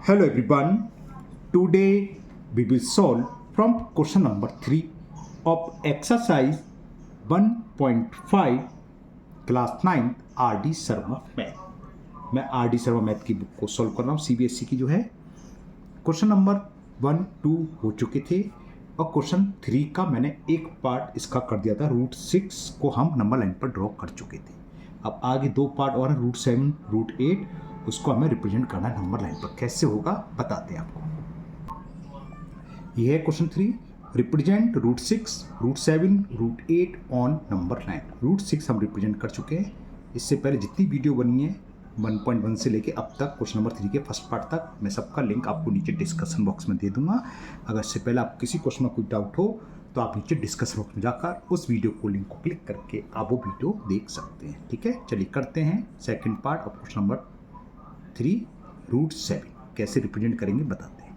Hello everyone. Today we will solve from question number 3 of exercise 1.5 class 9 R D Sharma math. मैं R D Sharma math की book को solve कर रहा हूँ, CBSE की जो है। क्वेश्चन नंबर 1, 2 हो चुके थे और क्वेश्चन 3 का मैंने एक पार्ट इसका कर दिया था। √6 को हम नंबर लाइन पर ड्रॉ कर चुके थे। अब आगे दो पार्ट और हैं, √7, √8, उसको हमें रिप्रेजेंट करना है नंबर लाइन पर। कैसे होगा बताते हैं आपको। यह है question 3, represent √6, √7, √8 on number line. √6 हम रिप्रेजेंट कर चुके हैं। इससे पहले जितनी वीडियो बनी है 1.1 से लेके अब तक क्वेश्चन नंबर 3 के फर्स्ट पार्ट तक, मैं सबका लिंक आपको नीचे डिस्कशन बॉक्स में दे दूंगा। अगर इससे पहले आप किसी क्वेश्चन में कोई डाउट हो तो आप नीचे डिस्कशन बॉक्स में जाकर उस वीडियो को लिंक को क्लिक करके आप वो वीडियो देख सकते हैं। ठीक है, चलिए करते हैं second part of question number 3, √7 कैसे रिप्रेजेंट करेंगे बताते हैं।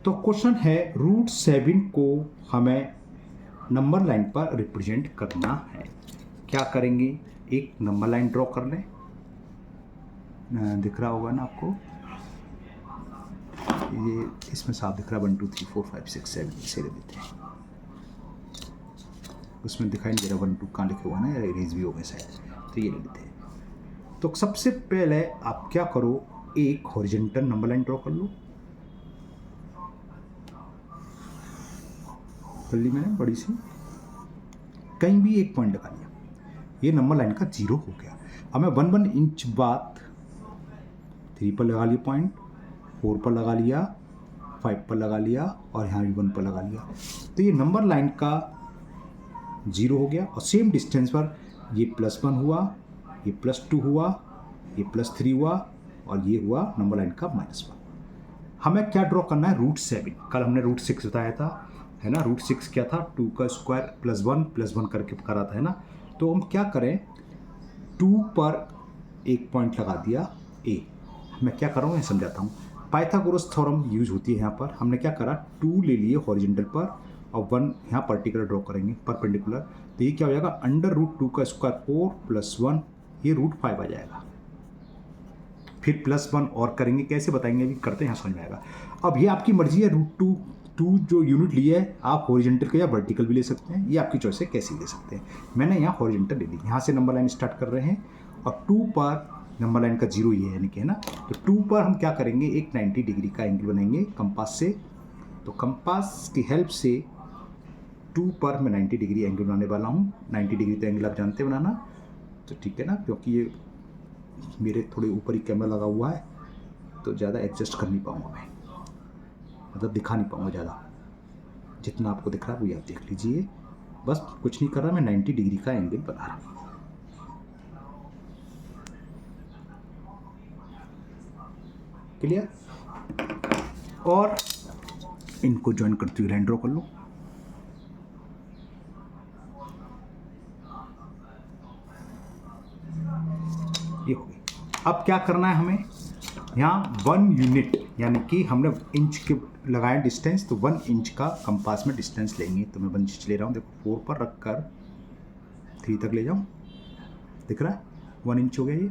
तो क्वेश्चन है √7 को हमें नंबर लाइन पर रिप्रेजेंट करना है। क्या करेंगे, एक नंबर लाइन ड्रॉ कर लें। दिख रहा होगा ना आपको, ये इसमें साफ दिख रहा है 1 2 3 4 5 6 7 इसे ले लेते हैं। उसमें दिखाई नहीं दे रहा 1 2 कहाँ लिखे हुआ ना, या इरेज भी हो गए शायद, तो ये ले लेते हैं। तो सबसे पहले आप क्या करो, एक हॉरिजॉन्टल नंबर लाइन ड्रॉ कर लो। कर ली मैंने बड़ी सी, कहीं भी एक पॉइंट लगा लिया। ये नंबर लाइन का 0 हो गया। अब मैं 1 इंच बाद 3 पर लगा लिया पॉइंट, 4 पर लगा लिया, 5 पर लगा लिया और यहाँ भी 1 पर लगा लिया। तो ये नंबर लाइन का 0 हो गया। और सेम डिस्टेंस पर ये +1 हुआ, ये +2 हुआ, ये +3 हुआ और ये हुआ नंबर लाइन का -1। हमें क्या ड्रॉ करना है, √7। कल हमने √6 बताया था, है ना। √6 क्या था, 2 का स्क्वायर +1 करके करा था, है ना। तो हम क्या करें, 2 पर एक पॉइंट लगा दिया A। मैं क्या कर रहा हूँ ये समझाता हूँ। पाइथागोरस थ्योरम यूज होती है यहाँ पर। हमने क्या करा, 2 ले लिए हॉरिजॉन्टल पर और 1 यहाँ पर्टिकुलर ड्रॉ करेंगे परपेंडिकुलर। तो ये क्या हो जाएगा, √2 का स्क्वायर 4 + 1, ये √5 आ जाएगा। फिर +1 और करेंगे, कैसे बताएंगे अभी, करते हैं, यहाँ समझ में आएगा। अब ये आपकी मर्जी है, √2 जो यूनिट लिए है आप हॉरिजॉन्टल के या वर्टिकल भी ले सकते हैं, ये आपकी चॉइस है, कैसे ले सकते हैं। मैंने यहाँ हॉरिजॉन्टल ले ली। यहाँ से नंबर लाइन स्टार्ट कर रहे हैं और 2 पर नंबर लाइन का 0 ये है, यानी कि, है ना। तो 2 पर हम क्या करेंगे, एक 90 डिग्री का एंगल बनाएंगे कंपास से। तो कंपास की हेल्प से 2 पर मैं 90 डिग्री एंगल बनाने वाला हूँ। 90 डिग्री तो एंगल आप जानते हैं बनाना, तो ठीक है ना, क्योंकि ये मेरे थोड़े ऊपर ही कैमरा लगा हुआ है तो ज़्यादा एडजस्ट कर नहीं पाऊँगा मैं, मतलब दिखा नहीं पाऊँगा ज़्यादा। जितना आपको दिख रहा है वही आप देख लीजिए। बस कुछ नहीं कर रहा, मैं 90 डिग्री का एंगल बना रहा हूँ। क्लियर। और इनको ज्वाइन करते हुए लाइन ड्रॉ कर लो। ये हो गई। अब क्या करना है हमें, यहाँ 1 यूनिट, यानी कि हमने इंच के लगाया डिस्टेंस, तो 1 इंच का कंपास में डिस्टेंस लेंगे। तो मैं 1 इंच ले रहा हूँ, देखो 4 पर रख कर 3 तक ले जाऊँ, दिख रहा है 1 इंच हो गया। ये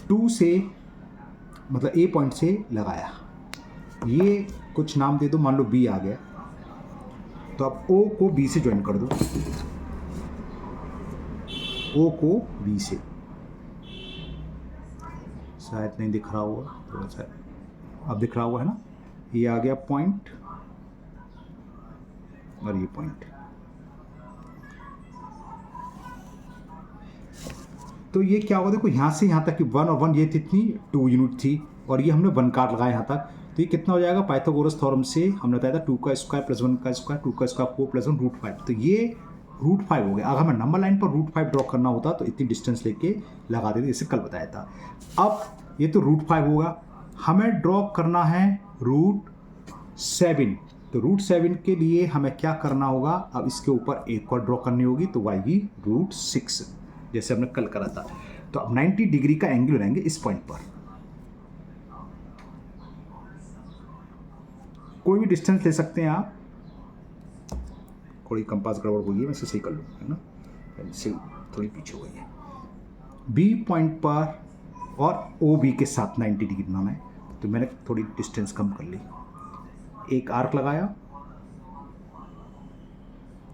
2 से मतलब A पॉइंट से लगाया, ये कुछ नाम दे दो, मान लो B आ गया। तो अब O को B से ज्वाइन कर दो, O को B से, शायद नहीं दिख रहा होगा थोड़ा सा, अब दिख रहा होगा, है ना। ये आ गया पॉइंट और ये पॉइंट। तो ये क्या होगा, देखो यहाँ से यहाँ तक कि 1 और 1 ये कितनी 2 यूनिट थी और ये हमने 1 काट लगाया यहाँ तक। तो ये कितना हो जाएगा, पाइथागोरस थ्योरम से हमने बताया था 2 का स्क्वायर + 1 का स्क्वायर, 2 का स्क्वायर 4 + 1 √5। तो ये √5 हो गया। अगर हमें नंबर लाइन पर √5 ड्रॉ करना होता तो इतनी डिस्टेंस लेके लगा देते, जैसे कल बताया था। अब ये तो √5 होगा, हमें ड्रॉ करना है √7। तो √7 के लिए हमें क्या करना होगा, अब इसके ऊपर एक और ड्रॉ करनी होगी, तो आएगी √6, जैसे हमने कल करा था। तो अब 90 डिग्री का एंगल बनाएंगे इस पॉइंट पर। कोई भी डिस्टेंस ले सकते हैं आप, थोड़ी कंपास गड़बड़ हुई है, मैं इसे सही कर लूँगा, है ना, इससे थोड़ी पीछे हो गई है। B पॉइंट पर और OB के साथ 90 डिग्री बनाना है। तो मैंने थोड़ी डिस्टेंस कम कर ली, एक आर्क लगाया,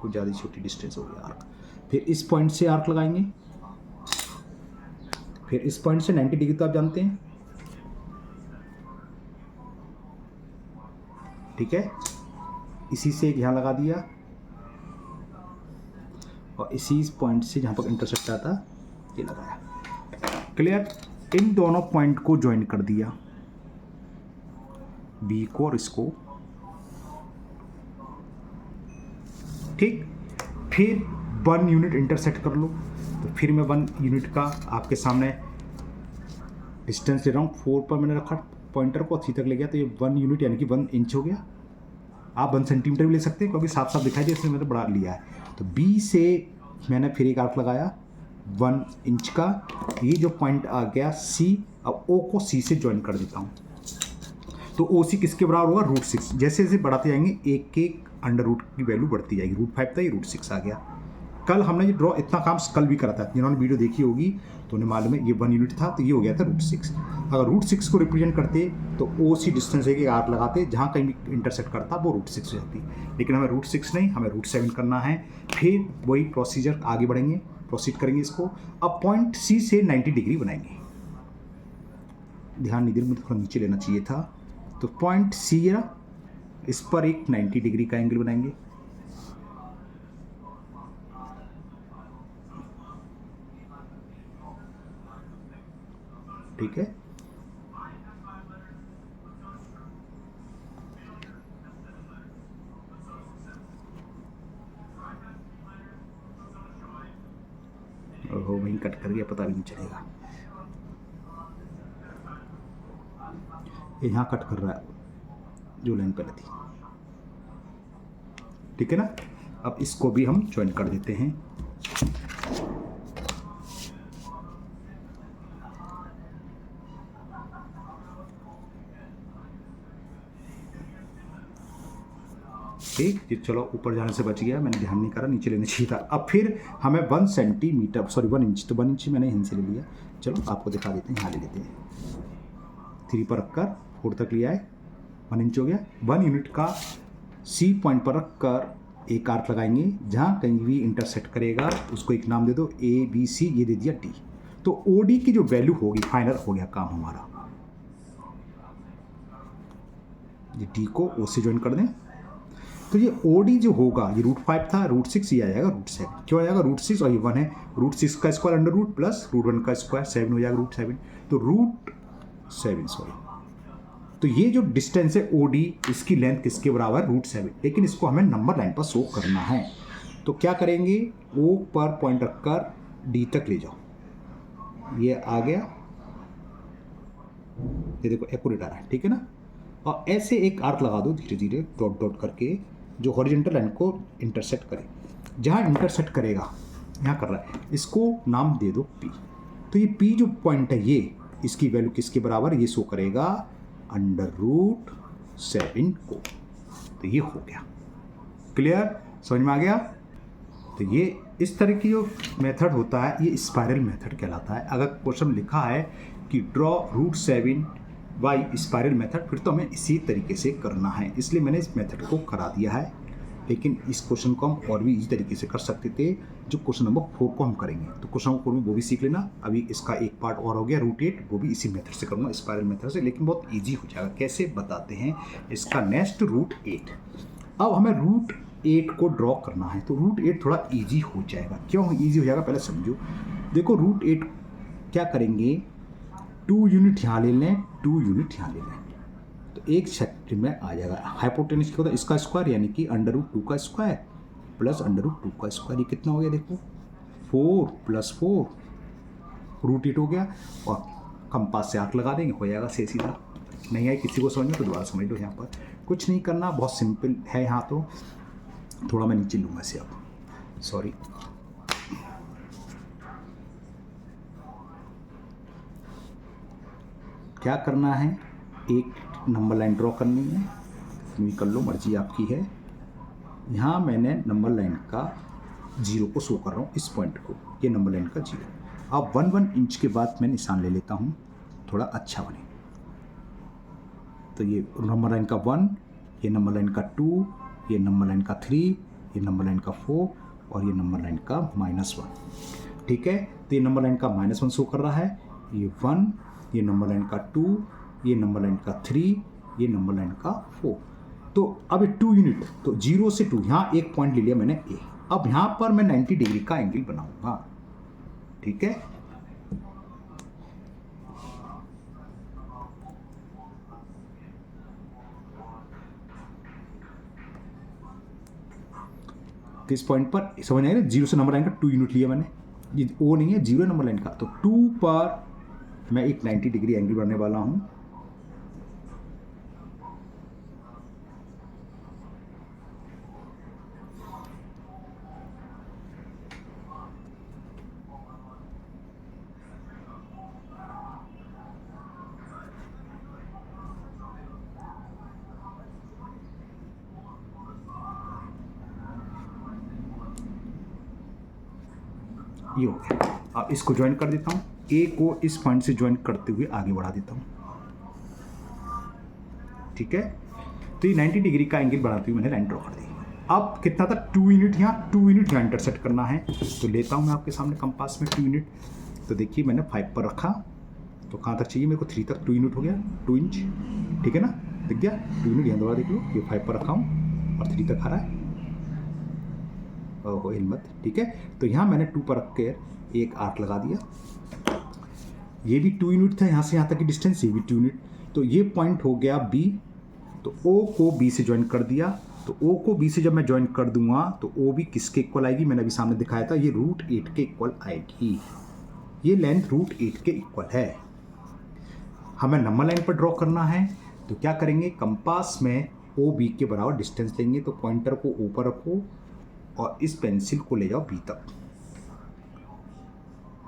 कुछ ज़्यादा छोटी डिस्टेंस हो गई आर्क। फिर इस पॉइंट से आर्क लगाएंगे, फिर इस पॉइंट से 90 डिग्री तो आप जानते हैं, ठीक है। इसी से यहाँ लगा दिया और इसी पॉइंट से जहाँ पर इंटरसेक्ट आता ये लगाया। क्लियर। इन दोनों पॉइंट को ज्वाइन कर दिया, बी को और इसको, ठीक। फिर 1 यूनिट इंटरसेक्ट कर लो, तो फिर मैं 1 यूनिट का आपके सामने डिस्टेंस ले रहा हूँ। 4 पर मैंने रखा पॉइंटर को, 3 तक ले गया, तो ये 1 यूनिट यानी कि 1 इंच हो गया। आप 1 सेंटीमीटर भी ले सकते हैं क्योंकि साफ साफ दिखाई दे, इसलिए मैंने बड़ा लिया है। तो बी से मैंने फिर एक आर्क लगाया 1 इंच का, ये जो पॉइंट आ गया सी, अब ओ को सी से ज्वाइन कर देता हूँ। तो ओ सी किसके बराबर होगा, √6। जैसे जैसे बढ़ाते जाएंगे एक एक अंडर रूट की वैल्यू बढ़ती जाएगी। √5 था, ये √6 आ गया। कल हमने ये ड्रॉ इतना काम कल भी करा था, जिन्होंने वीडियो देखी होगी तो उन्हें मालूम है, ये 1 यूनिट था तो ये हो गया था √6। अगर √6 को रिप्रेजेंट करते तो ओ सी डिस्टेंस है कि आर्क लगाते, जहाँ कहीं भी इंटरसेक्ट करता वो √6 हो जाती, लेकिन हमें √6 नहीं, हमें √7 करना है। फिर वही प्रोसीजर आगे बढ़ेंगे, प्रोसीड करेंगे इसको। अब पॉइंट सी से 90 डिग्री बनाएंगे, ध्यान नहीं दिया, मुझे थोड़ा नीचे लेना चाहिए था। तो पॉइंट सी है, इस पर एक 90 डिग्री का एंगल बनाएंगे, ठीक है। ओहो, वहीं कट कर गया, पता भी नहीं चलेगा। ये यहाँ कट कर रहा है जो लाइन पहले थी, ठीक है ना। अब इसको भी हम ज्वाइन कर देते हैं। ठीक, ये चलो ऊपर जाने से बच गया, मैंने ध्यान नहीं करा, नीचे लेना चाहिए था। अब फिर हमें 1 सेंटीमीटर, सॉरी 1 इंच, तो 1 इंच मैंने यहीं से ले लिया। चलो आपको दिखा देते हैं, यहाँ ले लेते हैं। 3 पर रखकर 4 तक लिया है, 1 इंच हो गया। 1 यूनिट का सी पॉइंट पर रखकर एक आर्क लगाएंगे, जहाँ कहीं भी इंटरसेक्ट करेगा उसको एक नाम दे दो, ABC, ये दे दिया D। तो OD की जो वैल्यू होगी, फाइनल हो गया काम हमारा। ये D को O से ज्वाइन कर दें, तो ये OD जो होगा, ये √5 था, √6, ये आ जाएगा √7। क्यों आ जाएगा, √6 और ये 1 है, √6 का स्क्वायर अंडर रूट प्लस √1 का स्क्वायर, 7 हो जाएगा √7। तो √7, सॉरी। तो ये जो डिस्टेंस है OD, इसकी लेंथ किसके बराबर, √7, लेकिन इसको हमें नंबर लाइन पर शो करना है। तो क्या करेंगे, O पर पॉइंट रखकर D तक ले जाओ, ये आ गया, ये देखो एक्यूरेट आ रहा है, ठीक है ना। और ऐसे एक आर्क लगा दो धीरे धीरे, डॉट डॉट करके, जो हॉरिजॉन्टल लाइन को इंटरसेक्ट करे। जहाँ इंटरसेक्ट करेगा, यहाँ कर रहा है, इसको नाम दे दो P। तो ये P जो पॉइंट है, ये इसकी वैल्यू किसके बराबर, ये शो करेगा √7 को। तो ये हो गया, क्लियर, समझ में आ गया। तो ये इस तरह की जो मेथड होता है, ये स्पाइरल मेथड कहलाता है। अगर क्वेश्चन लिखा है कि ड्रॉ √7 बाई स्पाइरल मेथड, फिर तो हमें इसी तरीके से करना है, इसलिए मैंने इस मेथड को करा दिया है। लेकिन इस क्वेश्चन को हम और भी इसी तरीके से कर सकते थे, जो क्वेश्चन नंबर 4 को हम करेंगे। तो क्वेश्चन नंबर 4 में वो भी सीख लेना। अभी इसका एक पार्ट और हो गया √8, वो भी इसी मेथड से करूँगा, स्पाइरल मेथड से, लेकिन बहुत ईजी हो जाएगा। कैसे बताते हैं इसका नेक्स्ट, √8। अब हमें √8 को ड्रॉ करना है, तो √8 थोड़ा ईजी हो जाएगा। क्यों ईजी हो जाएगा, पहले समझो। देखो √8 क्या करेंगे, 2 यूनिट यहाँ ले लें, 2 यूनिट यहाँ ले लें, तो एक सेक्टर में आ जाएगा। हाइपोटेनस क्या होता है, इसका स्क्वायर यानी कि √2 का स्क्वायर प्लस √2 का स्क्वायर, ये कितना हो गया, देखो 4 + 4, √8 हो गया। और कंपास से आर्क लगा देंगे, हो जाएगा से सीधा। नहीं है किसी को समझ में तो दोबारा समझ लो। यहाँ पर कुछ नहीं करना, बहुत सिंपल है। यहाँ तो थोड़ा मैं नीचे लूँगा इसे, अब सॉरी, क्या करना है, एक नंबर लाइन ड्रॉ करनी है, तुम कर लो, मर्जी आपकी है। यहाँ मैंने नंबर लाइन का 0 को शो कर रहा हूँ, इस पॉइंट को, ये नंबर लाइन का 0। अब 1 इंच के बाद मैं निशान ले लेता हूँ, थोड़ा अच्छा बने। तो ये नंबर लाइन का 1, ये नंबर लाइन का 2, ये नंबर लाइन का 3, ये नंबर लाइन का 4 और ये नंबर लाइन का -1। ठीक है, तो ये नंबर लाइन का -1 शो कर रहा है, ये 1, ये नंबर लाइन का 2, ये नंबर लाइन का 3, ये नंबर लाइन का 4। तो अब ये 2 यूनिट, तो 0 से 2, यहाँ एक पॉइंट ले लिया मैंने ए। अब यहाँ पर मैं 90 डिग्री का एंगल बनाऊंगा। ठीक है, किस पॉइंट पर समझ आएगा? 0 से नंबर लाइन का 2 यूनिट लिया मैंने, ये ओ नहीं है, 0 नंबर लाइन का, तो 2 पर मैं एक 90 डिग्री एंगल बनाने वाला हूं। ये हो गया। अब इसको ज्वाइन कर देता हूँ, ए को इस पॉइंट से ज्वाइन करते हुए आगे बढ़ा देता हूँ। ठीक है, तो ये 90 डिग्री का एंगल बढ़ाते हुए मैंने लाइन ड्रॉ कर दी। अब कितना था? 2 यूनिट यहाँ, 2 यूनिट यहाँ इंटरसेक्ट करना है, तो लेता हूँ मैं आपके सामने कंपास में 2 यूनिट। तो देखिए मैंने 5 पर रखा, तो कहाँ तक चाहिए मेरे को? 3 तक 2 यूनिट हो गया, 2 इंच। ठीक है ना, दिख गया 2 यूनिट, यहाँ दोबारा देख लो, ये 5 पर रखा हूँ और 3 तक आ रहा है। ओहो हिम्मत। ठीक है, तो यहाँ मैंने 2 पर रख कर एक आर्क लगा दिया। ये भी 2 यूनिट था, यहाँ से यहाँ तक की डिस्टेंस, ये भी 2 यूनिट। तो ये पॉइंट हो गया बी, तो ओ को बी से ज्वाइन कर दिया। तो ओ को बी से जब मैं ज्वाइन कर दूंगा तो ओ भी किसके इक्वल आएगी? मैंने अभी सामने दिखाया था, ये √8 के इक्वल आएगी। ये लेंथ √8 के इक्वल है। हमें नंबर लाइन पर ड्रॉ करना है, तो क्या करेंगे? कंपास में ओ बी के बराबर डिस्टेंस लेंगे, तो पॉइंटर को ऊपर रखो और इस पेंसिल को ले जाओ बी तक।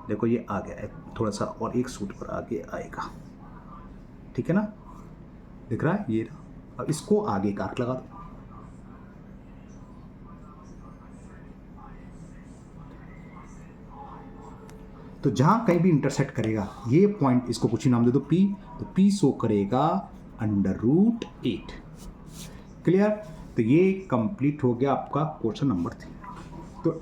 देखो ये आ गया है, थोड़ा सा और एक सूट पर आगे आएगा। ठीक है ना, दिख रहा है ये। अब इसको आगे एक आर्क लगा दो। तो जहां कहीं भी इंटरसेक्ट करेगा ये पॉइंट, इसको कुछ ही नाम दे दो पी, तो पी शो करेगा √8। क्लियर? तो ये कंप्लीट हो गया आपका क्वेश्चन नंबर 3। तो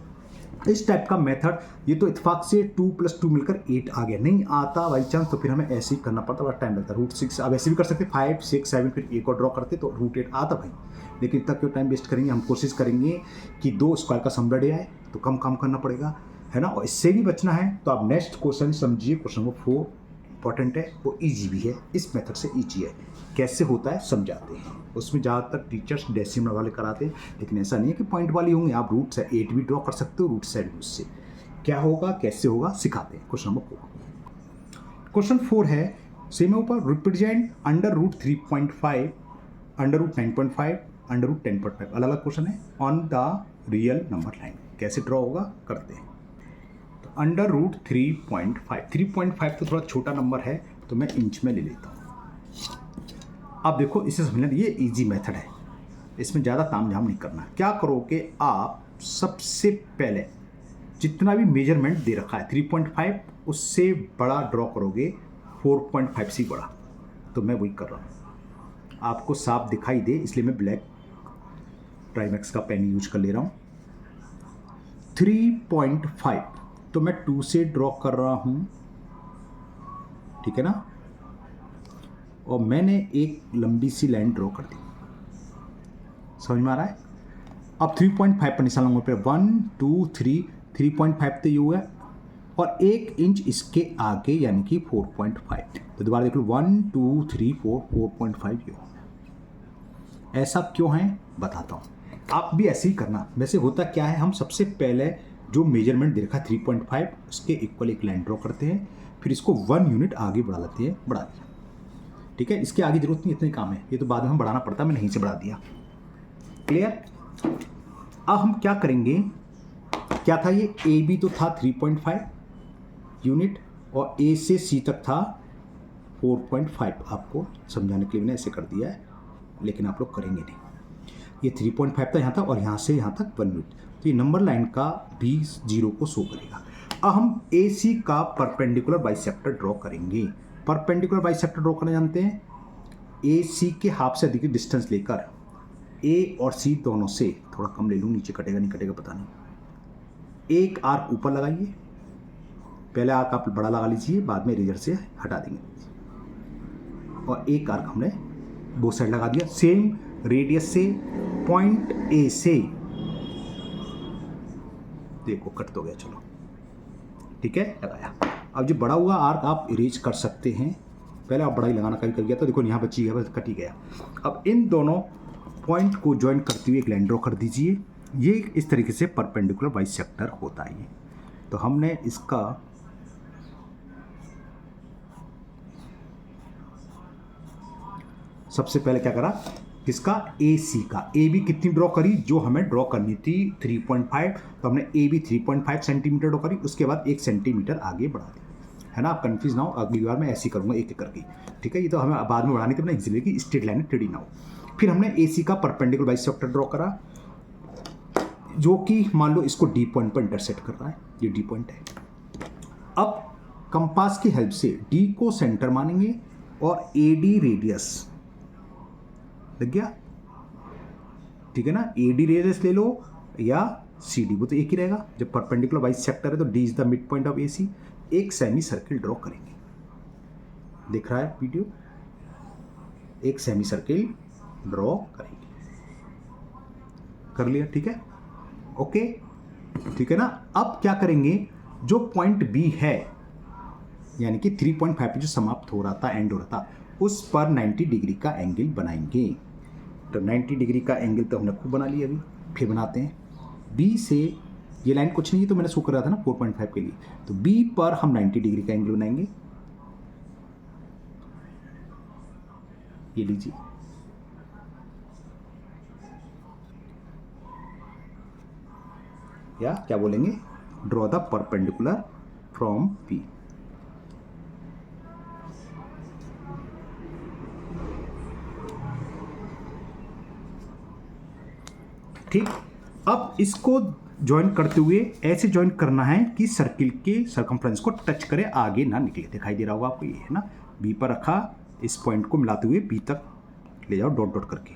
इस टाइप का मेथड, ये तो इत्तेफाक से 2 + 2 मिलकर 8 आ गया। नहीं आता बाई चांस तो फिर हमें ऐसे ही करना पड़ता, बड़ा टाइम लगता। √6 अब ऐसे भी कर सकते, 5, 6, 7 फिर एक और ड्रॉ करते तो √8 आता भाई। लेकिन इतना क्यों टाइम वेस्ट करेंगे? हम कोशिश करेंगे कि 2 स्क्वायर का सम डे आए, तो कम काम करना पड़ेगा, है ना। और इससे भी बचना है तो आप नेक्स्ट क्वेश्चन समझिए, क्वेश्चन नंबर 4 इंपॉर्टेंट है, वो ईजी भी है, इस मेथड से ईजी है। कैसे होता है समझाते हैं, उसमें ज़्यादातर टीचर्स डेसिमल वाले कराते हैं, लेकिन ऐसा नहीं है कि पॉइंट वाली होंगे। आप √8 भी ड्रॉ कर सकते हो, √7 भी। उससे क्या होगा, कैसे होगा, सिखाते हैं। Question number 4। क्वेश्चन 4 है सेम है ऊपर, रिप्रेजेंट √3.5, √9.5, √10.5, अलग अलग क्वेश्चन है on the real number line. कैसे ड्रॉ होगा करते हैं। तो √3.5, 3.5 तो थोड़ा छोटा नंबर है, तो मैं इंच में ले लेता हूँ। अब देखो इसे समझना, ये इजी मेथड है, इसमें ज़्यादा तामझाम नहीं करना। क्या करोगे आप? सबसे पहले जितना भी मेजरमेंट दे रखा है 3.5, उससे बड़ा ड्रॉ करोगे, 4.5 से बड़ा। तो मैं वही कर रहा हूँ, आपको साफ दिखाई दे इसलिए मैं ब्लैक प्राइमेक्स का पेन यूज कर ले रहा हूँ। 3.5 तो मैं 2 से ड्रॉ कर रहा हूँ, ठीक है ना। और मैंने एक लंबी सी लाइन ड्रॉ कर दी, समझ में आ रहा है। अब 3.5 पर निशान लगाऊंगा, 1 2 3, 3.5 तो ये हुआ, और 1 इंच इसके आगे यानी कि 4.5। तो दोबारा देख लो, 1 2 3 4, 4.5 ये हो। ऐसा क्यों है बताता हूँ, आप भी ऐसे ही करना। वैसे होता क्या है, हम सबसे पहले जो मेजरमेंट दे रखा है 3.5, उसके इक्वल एक लाइन ड्रॉ करते हैं, फिर इसको 1 यूनिट आगे बढ़ा लेते हैं, बढ़ा दिया, ठीक है। इसके आगे जरूरत नहीं, इतने काम है, ये तो बाद में हम बढ़ाना पड़ता है, मैंने यहीं से बढ़ा दिया। क्लियर? अब हम क्या करेंगे, क्या था ये, ए बी तो था 3.5 यूनिट और ए से सी तक था 4.5। आपको समझाने के लिए मैंने ऐसे कर दिया है, लेकिन आप लोग करेंगे नहीं। ये 3.5 था यहाँ तक, और यहाँ से यहाँ तक 1 यूनिट, तो ये नंबर लाइन का भी 0 को शो करेगा। अब हम ए सी का परपेंडिकुलर बाइसेक्टर ड्रॉ करेंगे। परपेंडिकुलर बाइसेक्टर ड्रॉ करना जानते हैं, ए सी के हाफ से अधिक डिस्टेंस लेकर ए और सी दोनों से, थोड़ा कम ले लूँ, नीचे कटेगा नहीं कटेगा पता नहीं, एक आर्क ऊपर लगाइए। पहले आर्क आप बड़ा लगा लीजिए, बाद में इरेजर से हटा देंगे। और एक आर्क हमने दो साइड लगा दिया सेम रेडियस से, पॉइंट ए से। देखो कट तो गया, चलो ठीक है, लगाया। अब जो बड़ा हुआ आर्क आप इरेज कर सकते हैं। पहले आप बड़ा ही लगाना कभी कर गया तो देखो यहाँ बची गया, बस कट ही गया। अब इन दोनों पॉइंट को ज्वाइन करते हुए एक लाइन ड्रॉ कर दीजिए। ये इस तरीके से परपेंडिकुलर बाइसेक्टर होता है ये। तो हमने इसका सबसे पहले क्या करा, किसका, ए सी का। ए बी कितनी ड्रॉ करी, जो हमें ड्रॉ करनी थी 3.5, तो हमने ए बी 3.5 सेंटीमीटर ड्रॉ करी। उसके बाद 1 सेंटीमीटर आगे बढ़ा दिया, है ना। आप कंफ्यूज ना हो, अगली बार मैं ऐसे ही करूँगा एक एक करके, ठीक है। ये तो हमें बाद में बढ़ानी थी अपना इजीली की स्ट्रेट लाइन टेढ़ी ना हो। फिर हमने ए सी का परपेंडिकुलर बाइसेक्टर ड्रॉ करा, जो कि मान लो इसको डी पॉइंट पर इंटरसेक्ट कर रहा है, ये डी पॉइंट है। अब कंपास की हेल्प से डी को सेंटर मानेंगे और ए डी रेडियस लग गया, ठीक है ना। ए डी रेडियस ले लो या सी डी, वो तो एक ही रहेगा। जब परपेंडिकुलर बाइसेक्टर है तो D is the mid point of A C. एक सेमी सर्किल ड्रॉ करेंगे, दिख रहा है वीडियो, एक सेमी सर्किल ड्रॉ करेंगे, कर लिया, ठीक है, ओके, ठीक है ना। अब क्या करेंगे, जो पॉइंट बी है यानी कि 3.5 पे जो समाप्त हो रहा था, एंड हो रहा था, उस पर 90 डिग्री का एंगल बनाएंगे। तो 90 डिग्री का एंगल तो हमने खूब बना लिया, अभी फिर बनाते हैं। बी से ये लाइन कुछ नहीं है, तो मैंने शो कर रहा था ना 4.5 के लिए, तो बी पर हम 90 डिग्री का एंगल बनाएंगे। ये लीजिए, या क्या बोलेंगे, draw the perpendicular from B. ठीक, अब इसको ज्वाइन करते हुए ऐसे ज्वाइन करना है कि सर्किल के सर्कमफ्रेंस को टच करे, आगे ना निकले। दिखाई दे रहा होगा आपको, ये है ना। बी पर रखा, इस पॉइंट को मिलाते हुए बी तक ले जाओ डॉट डॉट करके।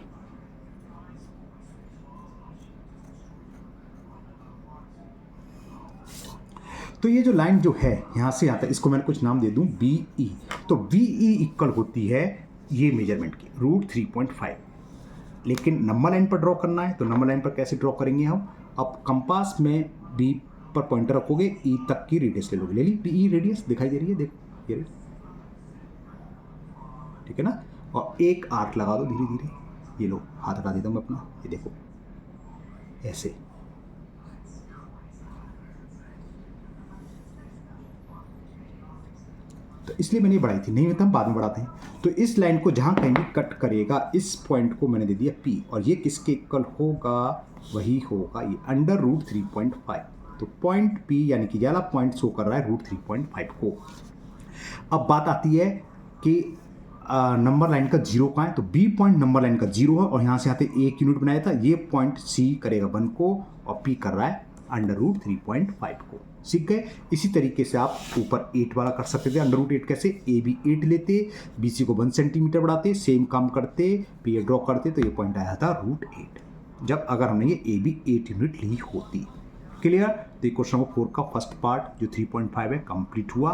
तो ये जो लाइन जो है यहाँ से आता है, इसको मैंने कुछ नाम दे दूं बी ई। तो बी ई इक्वल होती है ये मेजरमेंट की √3.5। लेकिन नंबर लाइन पर ड्रॉ करना है, तो नंबर लाइन पर कैसे ड्रॉ करेंगे हम। अब कंपास में बी पर पॉइंटर रखोगे, ई तक की रेडियस ले लोगे, ले ली ई रेडियस दिखाई दे रही है, देखो ये, ठीक है ना। और एक आर्क लगा दो धीरे धीरे, ये लो हाथ हटा देता हूँ मैं अपना, ये देखो ऐसे। तो इसलिए मैंने ये बढ़ाई थी, नहीं होता हम बाद में बढ़ाते हैं। तो इस लाइन को जहाँ कहीं भी कट करेगा, इस पॉइंट को मैंने दे दिया P, और ये किसके इक्वल होगा, वही होगा ये √3.5। तो पॉइंट P यानी कि वाला पॉइंट शो कर रहा है √3.5 को। अब बात आती है कि नंबर लाइन का जीरो कहाँ है, तो B पॉइंट नंबर लाइन का जीरो है, और यहाँ से आते एक यूनिट बनाया था, ये पॉइंट C करेगा 1 को, और P कर रहा है √3.5 को। सीख गए। इसी तरीके से आप ऊपर 8 वाला कर सकते थे। √8 कैसे, ए बी 8 लेते, बी सी को 1 सेंटीमीटर बढ़ाते, सेम काम करते, पे ड्रॉ करते, तो ये पॉइंट आया था √8, जब अगर हमने ये ए बी 8 यूनिट ली होती। क्लियर। तो ये क्वेश्चन नंबर 4 का फर्स्ट पार्ट जो 3.5 है कंप्लीट हुआ।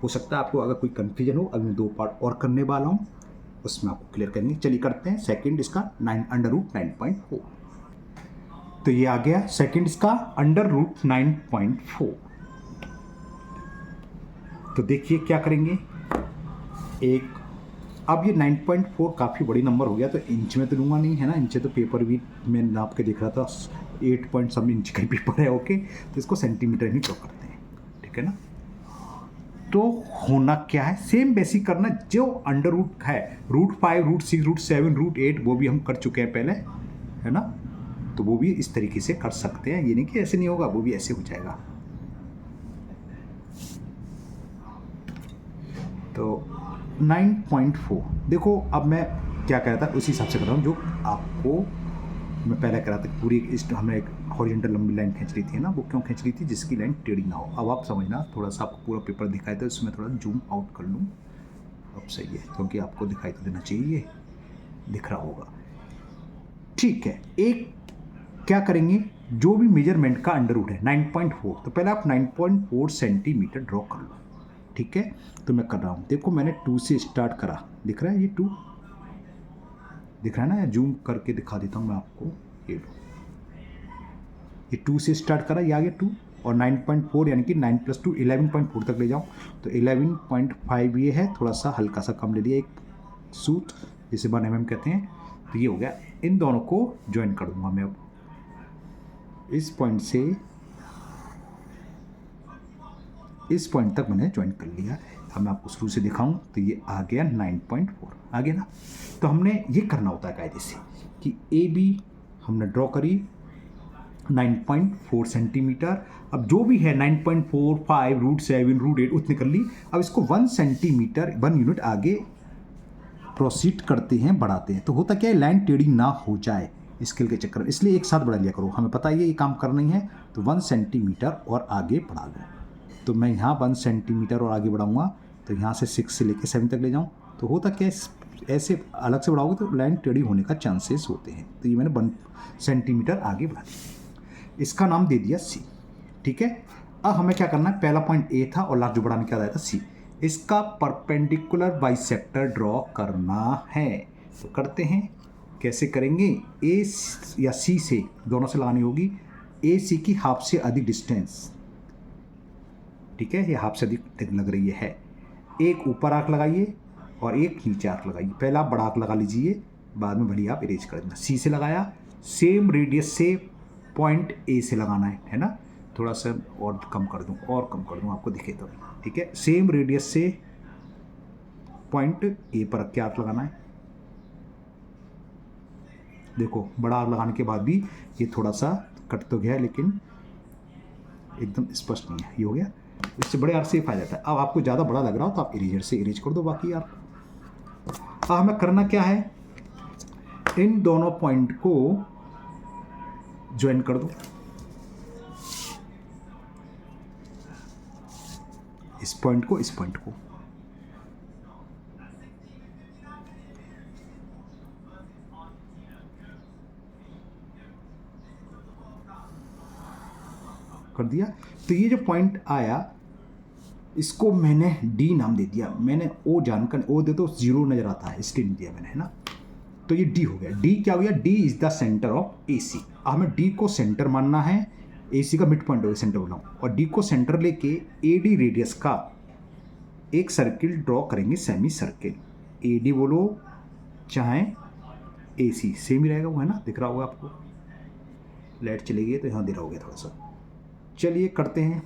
हो सकता है आपको अगर कोई कन्फ्यूजन हो, अभी मैं 2 पार्ट और करने वाला हूँ, उसमें आपको क्लियर करेंगे। चलिए करते हैं सेकेंड इसका √9.4। तो ये आ गया सेकेंड इसका √9.4। तो देखिए क्या करेंगे, एक अब ये 9.4 काफ़ी बड़ी नंबर हो गया, तो इंच में तो लूँगा नहीं, है ना। इंच तो पेपर भी मैं नाप के देख रहा था 8 पॉइंट सब इंच का ही पेपर है, ओके। तो इसको सेंटीमीटर ही ड्रॉ करते हैं, ठीक है ना। तो होना क्या है, सेम बेसिक करना, जो अंडर रूट है, √5, √6, √7, √8 वो भी हम कर चुके हैं पहले, है ना। तो वो भी इस तरीके से कर सकते हैं, ये नहीं कि ऐसे नहीं होगा, वो भी ऐसे हो जाएगा। तो 9.4 देखो, अब मैं क्या कह रहा था उसी हिसाब से कर रहा हूँ जो आपको मैं पहले कह रहा था। पूरी इस हमने एक हॉरिजॉन्टल लंबी लाइन खींच ली थी ना, वो क्यों खींच ली थी, जिसकी लाइन टेढ़ी ना हो। अब आप समझना, थोड़ा सा आपको पूरा पेपर दिखाई था, उसमें थोड़ा जूम आउट कर लूँ, अब सही है, क्योंकि आपको दिखाई तो देना चाहिए। दिख रहा होगा। ठीक है, एक क्या करेंगे, जो भी मेजरमेंट का अंडर रूट है 9.4, तो पहले आप 9.4 सेंटीमीटर ड्रॉ कर लो। ठीक है, तो मैं कर रहा हूँ। देखो मैंने 2 से स्टार्ट करा, दिख रहा है ये 2 दिख रहा है ना, जूम करके दिखा देता हूँ मैं आपको। ये 2 से स्टार्ट करा, ये आ गया 2 और 9.4 यानी कि 9 + 2 11.4 तक ले जाऊँ तो 11.5 ये है, थोड़ा सा हल्का सा कम ले लिया, एक सूत जिसे 1 mm कहते हैं। तो ये हो गया, इन दोनों को ज्वाइन कर दूंगा मैं। अब इस पॉइंट से इस पॉइंट तक मैंने ज्वाइन कर लिया। अब मैं आपको शुरू से दिखाऊं तो ये आ गया 9.4 आ गया ना। तो हमने ये करना होता है कायदे से कि ए बी हमने ड्रॉ करी 9.4 सेंटीमीटर। अब जो भी है 9.4, 5, √7, √8 उतने कर ली। अब इसको 1 सेंटीमीटर 1 यूनिट आगे प्रोसीड करते हैं, बढ़ाते हैं। तो होता क्या है, लाइन टेढ़ी ना हो जाए स्केल के चक्कर में, इसलिए एक साथ बढ़ा लिया करो। हमें पता है ये काम करना ही है, तो 1 सेंटीमीटर और आगे बढ़ा लो। तो मैं यहाँ 1 सेंटीमीटर और आगे बढ़ाऊँगा, तो यहाँ से 6 से लेकर 7 तक ले जाऊँ। तो होता क्या है, ऐसे अलग से बढ़ाओगे तो लाइन टेढ़ी होने का चांसेस होते हैं। तो ये मैंने 1 सेंटीमीटर आगे बढ़ा दिया, इसका नाम दे दिया सी। ठीक है, अब हमें क्या करना है, पहला पॉइंट ए था और लास्ट जो बढ़ाने क्या आया था सी। इसका परपेंडिकुलर बाइसेक्टर ड्रॉ करना है। तो करते हैं, कैसे करेंगे, ए या सी से, दोनों से लगानी होगी। ए सी की हाफ से अधिक डिस्टेंस, ठीक है, ये हाफ से अधिक लग रही है। एक ऊपर आर्क लगाइए और एक नीचे आर्क लगाइए। पहला आप बड़ा आर्क लगा लीजिए, बाद में भले आप इरेज कर देना। सी से लगाया, सेम रेडियस से पॉइंट ए से लगाना है ना। थोड़ा सा और कम कर दूं, और कम कर दूं, आपको दिखे तो। ठीक है, सेम रेडियस से पॉइंट ए पर रख के आर्क लगाना है। देखो बड़ा आर्क लगाने के बाद भी ये थोड़ा सा कट तो गया है, लेकिन एकदम स्पष्ट नहीं है। ये हो गया, इससे बड़े आर्क से फायदा जाता है। अब आपको ज़्यादा बड़ा लग रहा हो तो आप इरेजर से इरेज कर दो बाकी आर्क। अब हमें करना क्या है, इन दोनों पॉइंट को ज्वाइन कर दो। इस पॉइंट को इस पॉइंट को, कर दिया। तो ये जो पॉइंट आया, इसको मैंने डी नाम दे दिया। मैंने ओ जानकर, ओ दे तो 0 नजर आता है, इसलिए नहीं दिया मैंने, है ना। तो ये डी हो गया। डी क्या हो गया, D is the centre of A C. हमें डी को सेंटर मानना है, ए सी का मिड पॉइंट हो गया, सेंटर बोला हूँ। और डी को सेंटर लेके ए डी रेडियस का एक सर्किल ड्रॉ करेंगे, सेमी सर्किल। ए डी बोलो चाहे ए सी, सेम ही रहेगा वो, है ना, दिख रहा होगा आपको। लाइट चली गई तो यहाँ दे रहा होगा थोड़ा सा। चलिए करते हैं।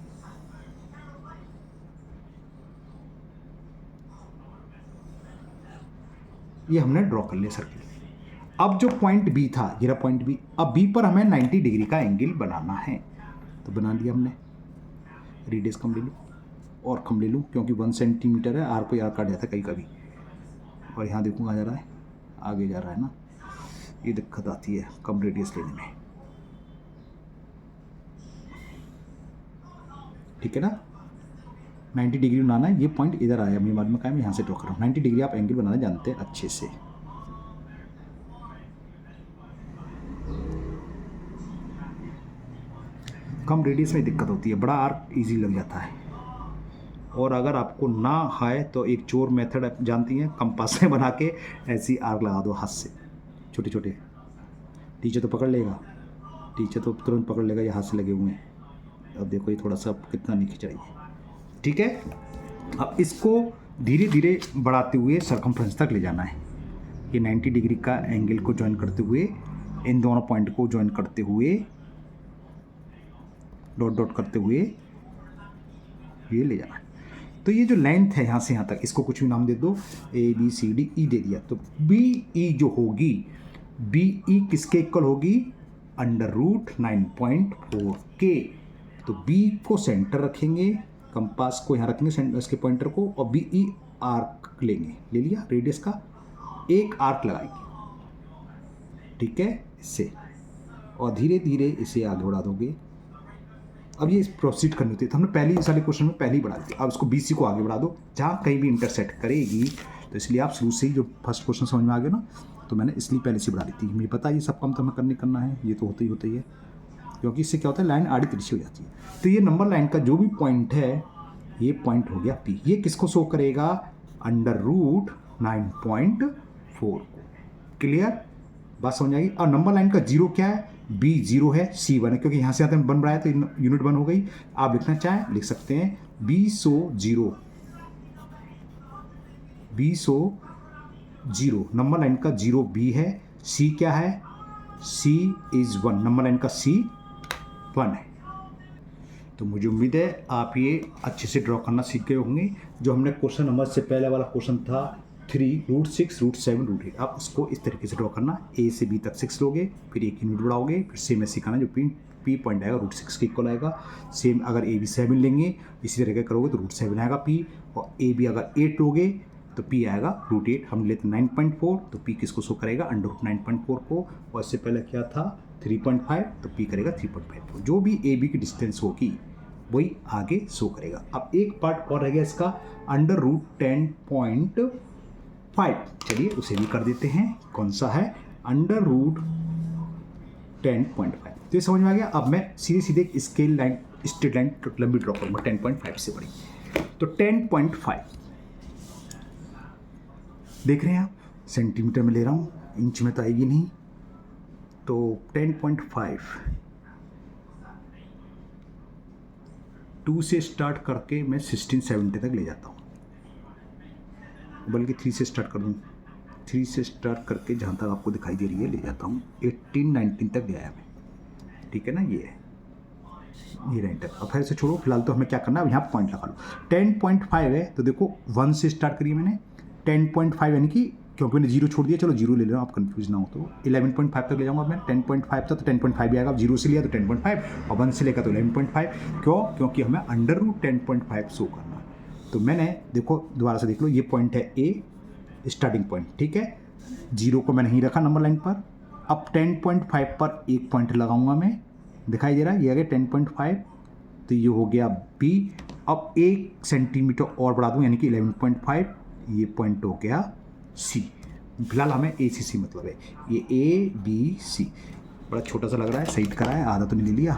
ये हमने ड्रॉ कर लिया सर्किल। अब जो पॉइंट बी था, ये रहा पॉइंट बी। अब बी पर हमें 90 डिग्री का एंगल बनाना है, तो बना लिया हमने। रेडियस कम ले लूँ और कम ले लूँ, क्योंकि 1 सेंटीमीटर है, आर को यार काट जाता है कहीं कभी। और यहाँ देखूँ कहाँ जा रहा है, आगे जा रहा है ना, ये दिक्कत आती है कम रेडियस लेने में। ठीक है ना, 90 डिग्री बनाना है। ये पॉइंट इधर आया, मेरे बाद में क्या है, मैं यहाँ से ड्रॉ कर रहा हूँ। 90 डिग्री आप एंगल बनाना जानते हैं अच्छे से। कम रेडियस में दिक्कत होती है, बड़ा आर्क इजी लग जाता है। और अगर आपको ना आए तो एक चोर मेथड जानती हैं, कंपास से बना के ऐसी आर्क लगा दो हाथ से, छोटे छोटे। टीचर तो पकड़ लेगा, टीचर तो तुरंत पकड़ लेगा, ये हाथ से लगे हुए हैं। अब देखो ये थोड़ा सा कितना नहीं खिंचाइए। ठीक है, अब इसको धीरे धीरे बढ़ाते हुए सरकमफ्रेंस तक ले जाना है। ये 90 डिग्री का एंगल को ज्वाइन करते हुए, इन दोनों पॉइंट को ज्वाइन करते हुए, डॉट डॉट करते हुए ये ले जाना है। तो ये जो लेंथ है यहाँ से यहाँ तक, इसको कुछ भी नाम दे दो, A B C D E दे दिया। तो बी ई जो होगी, बी ई किसके इक्वल होगी, √9.4 के। तो बी को सेंटर रखेंगे, कंपास को यहाँ रखेंगे इसके पॉइंटर को, और बी ई आर्क लेंगे, ले लिया रेडियस का, एक आर्क लगाएंगे। ठीक है, इससे, और धीरे धीरे इसे आगे बढ़ा दोगे। अब ये प्रोसीड करनी होती है, तो हमने पहली इस वाले क्वेश्चन में पहले ही बढ़ा दी। अब इसको BC को आगे बढ़ा दो, जहाँ कहीं भी इंटरसेक्ट करेगी। तो इसलिए आप शुरू से ही, जो फर्स्ट क्वेश्चन समझ में आ गया ना, तो मैंने इसलिए पहले से बढ़ा ली थी। मुझे पता है ये सब काम तो हमें करना है, ये तो होता ही है, क्योंकि इससे क्या होता है लाइन आड़ी तिरछी हो जाती है। तो ये नंबर लाइन का जो भी पॉइंट है ये पॉइंट हो गया पी। ये किसको शो करेगा? अंडर रूट 9.4 को। क्लियर? बात समझ आएगी। और नंबर लाइन का जीरो क्या है? बी जीरो है, सी वन है, क्योंकि यहाँ से आते हैं वन बढ़ाया तो यूनिट वन हो गई। आप लिखना चाहें लिख सकते हैं B so zero, B so zero. Number line का जीरो बी है, सी क्या है? C is one. Number line का सी वन है। तो मुझे उम्मीद है आप ये अच्छे से ड्रॉ करना सीख गए होंगे। जो हमने क्वेश्चन नंबर से पहले वाला क्वेश्चन था 3 रूट 6 रूट 7 रूट 8, आप उसको इस तरीके से ड्रॉ करना। ए से बी तक 6 लोगे, फिर एक यूनिट बढ़ाओगे, फिर सेम ऐसे सिखाना जो पी पॉइंट आएगा रूट 6 के इक्वल आएगा। सेम अगर ए बी 7 लेंगे इसी तरीके करोगे तो रूट 7 आएगा पी, और ए बी अगर 8 लोगे तो पी आएगा रूट 8। हम लेते 9.4 तो पी किसको शो करेगा? अंडर रूट 9.4 को। और इससे पहले क्या था 3.5 तो पी करेगा 3.5। जो भी ए बी की डिस्टेंस होगी वही आगे शो करेगा। अब एक पार्ट और रह गया इसका, अंडर रूट 10.5। चलिए उसे भी कर देते हैं। कौन सा है? Under root 10.5। तो ये समझ में आ गया। अब मैं सीधे सीधे स्केल लाइन स्ट्रेट लाइन लंबी ड्रॉ करूँगा 10.5 से बड़ी। तो 10.5 देख रहे हैं आप, सेंटीमीटर में ले रहा हूँ, इंच में तो आएगी नहीं। तो 10.5 2 से स्टार्ट करके मैं 1670 तक ले जाता हूँ, बल्कि 3 से स्टार्ट कर दूँ। 3 से स्टार्ट करके जहाँ तक आपको दिखाई दे रही है ले जाता हूँ 18-19 तक ले आया मैं। ठीक है ना, ये है ये लाइन तक। अब फिर से छोड़ो, फिलहाल तो हमें क्या करना है, अब यहाँ पॉइंट लगा लो। 10.5 है तो देखो 1 से स्टार्ट करिए मैंने 10.5, यानी कि क्योंकि मैंने जीरो छोड़ दिया, चलो जीरो ले लेना आप कंफ्यूज ना हो तो 11.5 तक ले जाऊँगा मैं। 10.5 था तो 10.5 भी आएगा। अब जीरो से लिया तो 10.5 और 1 से लेकर तो 11.5। क्यों? क्योंकि हमें अंडर रूट 10.5 शो करना है। तो मैंने देखो दोबारा से देख लो, ये पॉइंट है ए स्टार्टिंग पॉइंट, ठीक है। जीरो को मैंने नहीं रखा नंबर लाइन पर। अब 10.5 पर एक पॉइंट लगाऊंगा मैं, दिखाई दे रहा है ये आ गया 10.5, तो ये हो गया बी। अब 1 सेंटीमीटर और बढ़ा दूँ यानी कि 11.5, ये पॉइंट हो गया सी। फिलहाल हमें ए सी सी मतलब है, ये ए बी सी बड़ा छोटा सा लग रहा है, सही करा है, आधा तो नहीं ले लिया,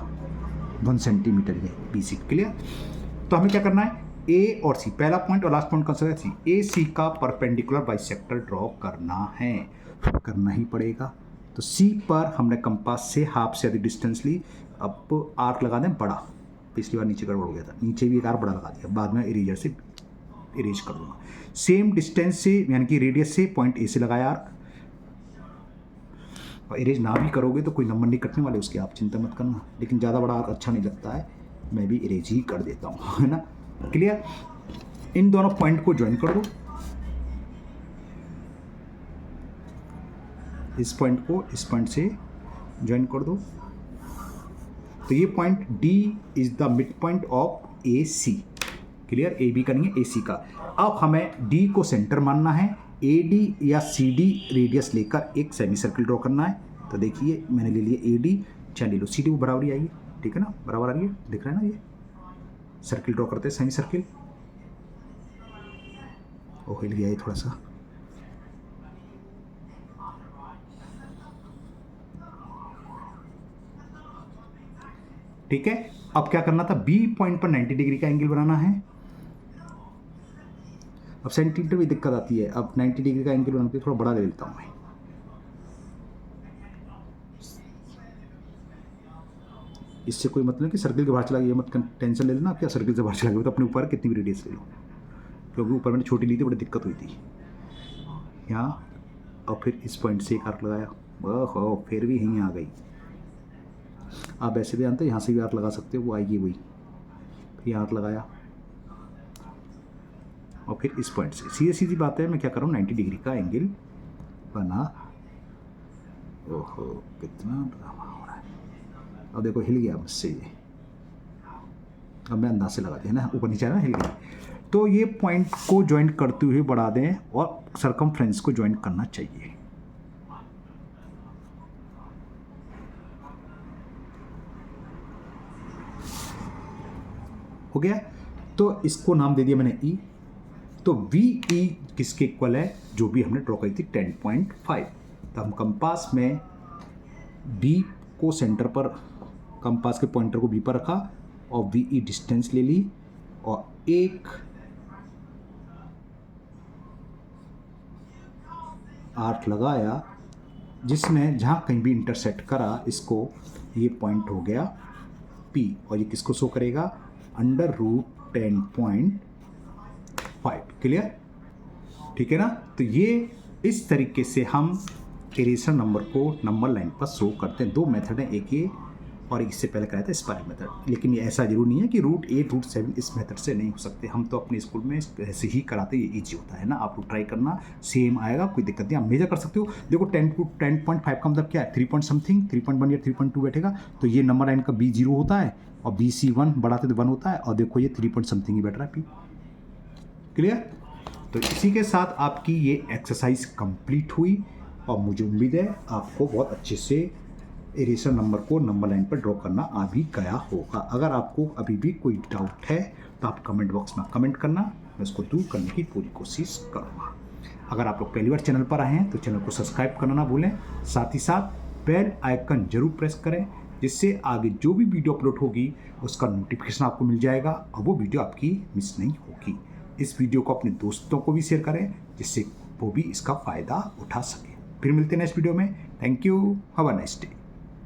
1 सेंटीमीटर ये बी सी। क्लियर? तो हमें क्या करना है, ए और सी, पहला पॉइंट और लास्ट पॉइंट कौन सा है? सी। ए सी का परपेंडिकुलर बाइसेक्टर ड्रॉ करना है, करना ही पड़ेगा। तो सी पर हमने कंपास से हाफ से अधिक डिस्टेंस ली। अब आर्क लगा दें बड़ा, पिछली बार नीचे गड़बड़ हो गया था, नीचे भी एक आर्क बड़ा लगा दिया, बाद में इरेजर से इरेज कर दूंगा। सेम डिस्टेंस से यानी कि रेडियस से पॉइंट ए से लगाया आर्क। और इरेज ना भी करोगे तो कोई नंबर नहीं कटने वाले उसके, आप चिंता मत करना। लेकिन ज़्यादा बड़ा आर्क अच्छा नहीं लगता है, मैं भी इरेज ही कर देता हूँ, है ना। क्लियर? इन दोनों पॉइंट को ज्वाइन कर दो, इस पॉइंट को इस पॉइंट से ज्वाइन कर दो। तो ये point D is the mid point of A C. Clear? A B का नहीं है, ए सी का। अब हमें डी को सेंटर मानना है, ए डी या सी डी रेडियस लेकर एक सेमी सर्किल ड्रॉ करना है। तो देखिए मैंने ले लिया ए डी, चलिए लो सी डी को बराबरी आइए, ठीक है ना, बराबर आ रही है, दिख रहा है ना। ये सर्किल ड्रॉ करते हैं, सेमी सर्किल। ओ हिल गया ये थोड़ा सा, ठीक है। अब क्या करना था, बी पॉइंट पर 90 डिग्री का एंगल बनाना है। अब सेंटीमीटर भी दिक्कत आती है, अब 90 डिग्री का एंगल बनाते थोड़ा बड़ा ले लेता हूँ मैं। इससे कोई मतलब कि सर्किल के बाहर चला गया, ये मत टेंशन ले लेना आप, क्या सर्किल से बाहर चला गया तो अपने ऊपर कितनी भी रेडियस ले लो, क्योंकि ऊपर मैंने छोटी ली थी, बड़ी दिक्कत हुई थी यहाँ। और फिर इस पॉइंट से एक आर्क लगाया, ओहो फिर भी यहीं आ गई। आप ऐसे भी जानते हैं यहाँ से भी आर्क लगा सकते हो, वो आएगी वही। फिर आर्क लगाया और फिर इस पॉइंट से सीधी सीधी बात है, मैं क्या कर रहा हूँ 90 डिग्री का एंगल बना। ओहो कितना ड्रामा हो रहा है। अब देखो हिल गया मुझसे ये, अब मैं अंदाज से लगा दिया ना, ऊपर नीचे ना हिल गया। तो ये पॉइंट को ज्वाइंट करते हुए बढ़ा दें और सरकमफ्रेंस को ज्वाइंट करना चाहिए। हो गया? तो इसको नाम दे दिया मैंने ई। तो वी ई किसके इक्वल है, जो भी हमने ड्रॉ करी थी 10.5। तो हम कंपास में बी को सेंटर पर, कंपास के पॉइंटर को बी पर रखा और वी डिस्टेंस ले ली और एक आर्क लगाया जिसमें जहाँ कहीं भी इंटरसेक्ट करा इसको, ये पॉइंट हो गया P और ये किसको शो करेगा, √10.5। क्लियर, ठीक है ना। तो ये इस तरीके से हम इरेजर नंबर को नंबर लाइन पर शो करते हैं। दो मेथड हैं, एक ये और इससे पहले कराया था स्पाइरल मेथड। लेकिन ये ऐसा जरूर नहीं है कि √8 √7 इस मेथड से नहीं हो सकते। हम तो अपने स्कूल में ऐसे ही कराते, ये ईजी होता है ना। आप लोग ट्राई करना, सेम आएगा, कोई दिक्कत नहीं। आप मेजर कर सकते हो। देखो 10.5 का मतलब क्या है, 3 पॉइंट समथिंग, 3.1 या 3.2 बैठेगा। तो ये नंबर लाइन का B0 होता है और BC1 बढ़ाते तो 1 होता है और देखो ये 3 पॉइंट समथिंग ही बैठ रहा है P। क्लियर। तो इसी के साथ आपकी ये एक्सरसाइज कंप्लीट हुई और मुझे उम्मीद है आपको बहुत अच्छे से इरेजर नंबर को नंबर लाइन पर ड्रॉ करना आ भी गया होगा। अगर आपको अभी भी कोई डाउट है तो आप कमेंट बॉक्स में कमेंट करना, मैं उसको दूर करने की पूरी कोशिश करूँगा। अगर आप लोग पहली बार चैनल पर आए हैं तो चैनल को सब्सक्राइब करना ना भूलें, साथ ही साथ बेल आइकन जरूर प्रेस करें, जिससे आगे जो भी वीडियो अपलोड होगी उसका नोटिफिकेशन आपको मिल जाएगा और वो वीडियो आपकी मिस नहीं होगी। इस वीडियो को अपने दोस्तों को भी शेयर करें जिससे वो भी इसका फ़ायदा उठा सके। फिर मिलते हैं नेक्स्ट वीडियो में। Thank you, have a nice day.